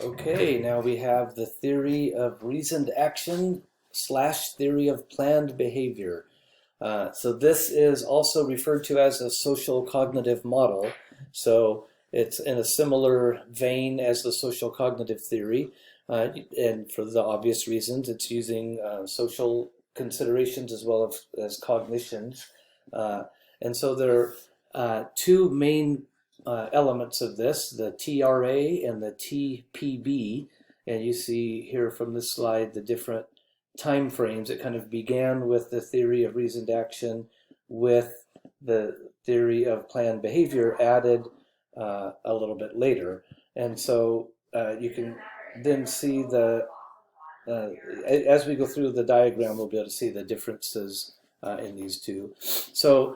Okay, now we have the theory of reasoned action slash theory of planned behavior. So this is also referred to as a social cognitive model. So it's in a similar vein as the social cognitive theory. And for the obvious reasons, it's using social considerations as well as cognitions. Uh, and so there are two main elements of this, the TRA and the TPB. And you see here from this slide the different time frames. It kind of began with the theory of reasoned action, with the theory of planned behavior added a little bit later. And so you can then see as we go through the diagram, we'll be able to see the differences in these two. So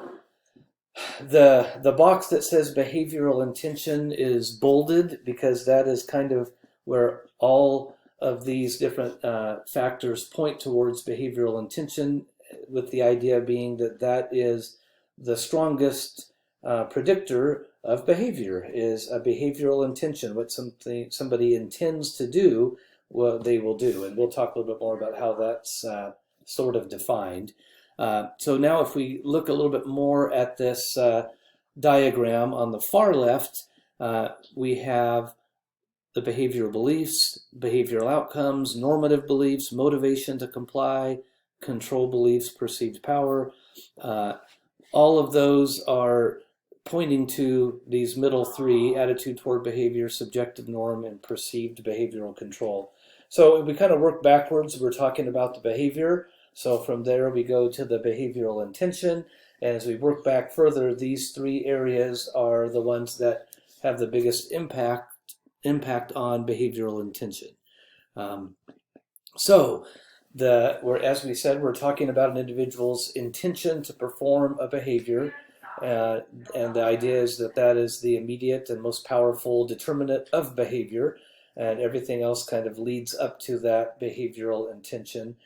the box that says behavioral intention is bolded because that is kind of where all of these different factors point towards behavioral intention, with the idea being that that is the strongest predictor of behavior, is a behavioral intention. What somebody intends to do, what they will do. And we'll talk a little bit more about how that's sort of defined. So now if we look a little bit more at this diagram on the far left, we have the behavioral beliefs, behavioral outcomes, normative beliefs, motivation to comply, control beliefs, perceived power. All of those are pointing to these middle three: attitude toward behavior, subjective norm, and perceived behavioral control. So we kind of work backwards. We're talking about the behavior. So from there we go to the behavioral intention. And as we work back further, these three areas are the ones that have the biggest impact on behavioral intention. As we said, we're talking about an individual's intention to perform a behavior. And the idea is that that is the immediate and most powerful determinant of behavior. And everything else kind of leads up to that behavioral intention.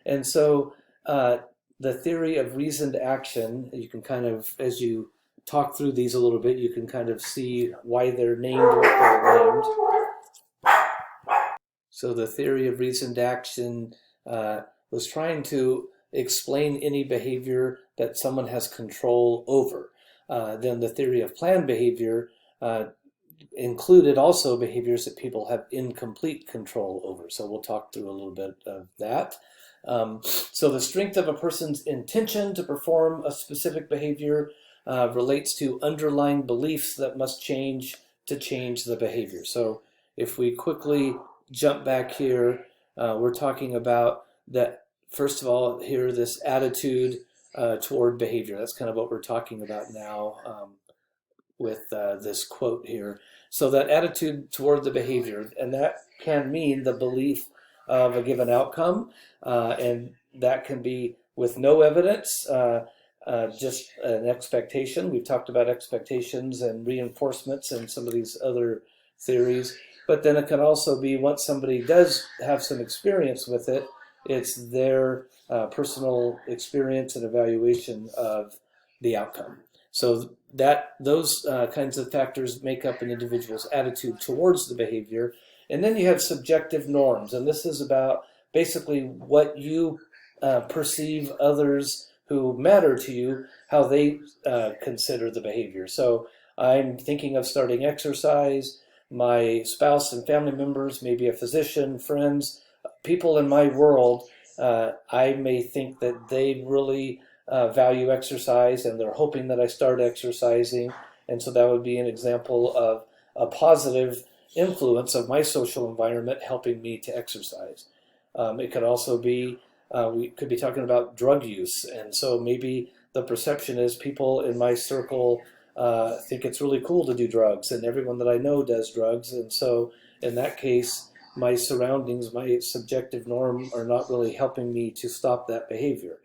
And so the theory of reasoned action, you can kind of, as you talk through these a little bit, you can kind of see why they're named what they're named. So the theory of reasoned action was trying to explain any behavior that someone has control over. Then the theory of planned behavior included also behaviors that people have incomplete control over. So we'll talk through a little bit of that. So the strength of a person's intention to perform a specific behavior relates to underlying beliefs that must change to change the behavior. So if we quickly jump back here, we're talking about that, first of all, here, this attitude toward behavior. That's kind of what we're talking about now with this quote here. So that attitude toward the behavior, and that can mean the belief of a given outcome, and that can be with no evidence, just an expectation. We've talked about expectations and reinforcements and some of these other theories, but then it can also be, once somebody does have some experience with it, it's their personal experience and evaluation of the outcome. So those kinds of factors make up an individual's attitude towards the behavior. And then you have subjective norms, and this is about basically what you perceive others who matter to you, how they consider the behavior. So I'm thinking of starting exercise. My spouse and family members, maybe a physician, friends, people in my world, I may think that they really value exercise, and they're hoping that I start exercising. And so that would be an example of a positive influence of my social environment helping me to exercise. It could also be, we could be talking about drug use. And so maybe the perception is people in my circle think it's really cool to do drugs, and everyone that I know does drugs. And so in that case, my surroundings, my subjective norm, are not really helping me to stop that behavior.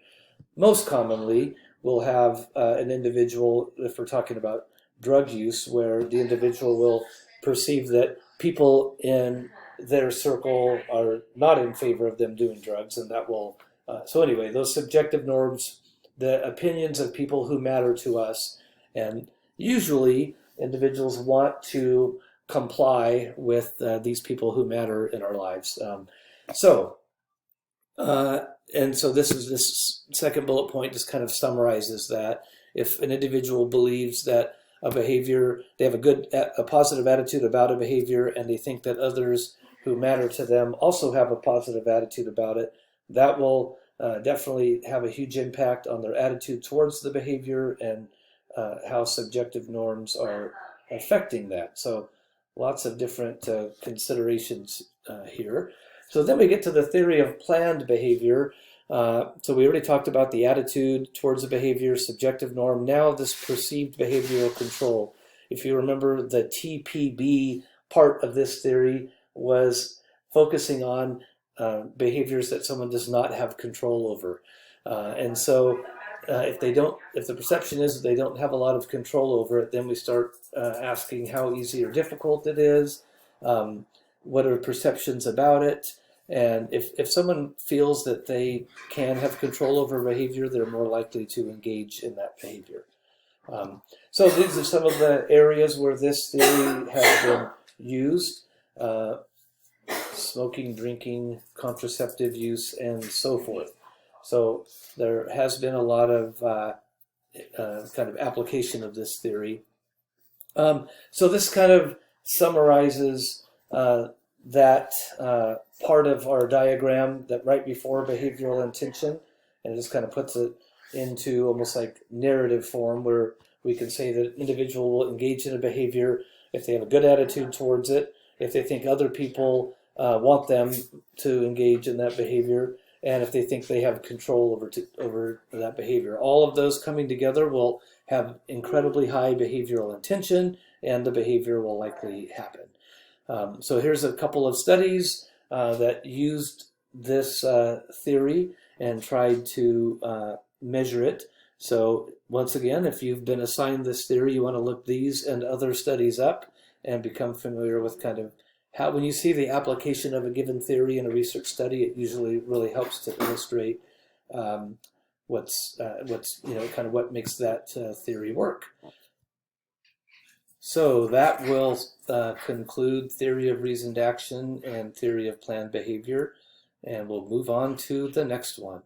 Most commonly, we'll have an individual, if we're talking about drug use, where the individual will perceive that people in their circle are not in favor of them doing drugs, and that will, so anyway, those subjective norms, the opinions of people who matter to us, and usually individuals want to comply with these people who matter in our lives. So, and so this second bullet point just kind of summarizes that. If an individual believes that a behavior, they have a positive attitude about a behavior, and they think that others who matter to them also have a positive attitude about it, that will definitely have a huge impact on their attitude towards the behavior and how subjective norms are affecting that. So lots of different considerations here. So then we get to the theory of planned behavior. So we already talked about the attitude towards a behavior, subjective norm. Now this perceived behavioral control. If you remember, the TPB part of this theory was focusing on behaviors that someone does not have control over. And so if the perception is that they don't have a lot of control over it, then we start asking how easy or difficult it is. What are perceptions about it? And if someone feels that they can have control over behavior, they're more likely to engage in that behavior. So these are some of the areas where this theory has been used. Smoking, drinking, contraceptive use, and so forth. So there has been a lot of kind of application of this theory. So this kind of summarizes that part of our diagram that right before behavioral intention, and it just kind of puts it into almost like narrative form, where we can say that an individual will engage in a behavior if they have a good attitude towards it, if they think other people want them to engage in that behavior, and if they think they have control over that behavior. All of those coming together will have incredibly high behavioral intention, and the behavior will likely happen. So here's a couple of studies that used this theory and tried to measure it. So once again, if you've been assigned this theory, you want to look these and other studies up and become familiar with kind of how, when you see the application of a given theory in a research study, it usually really helps to illustrate what's kind of what makes that theory work. So that will conclude theory of reasoned action and theory of planned behavior, and we'll move on to the next one.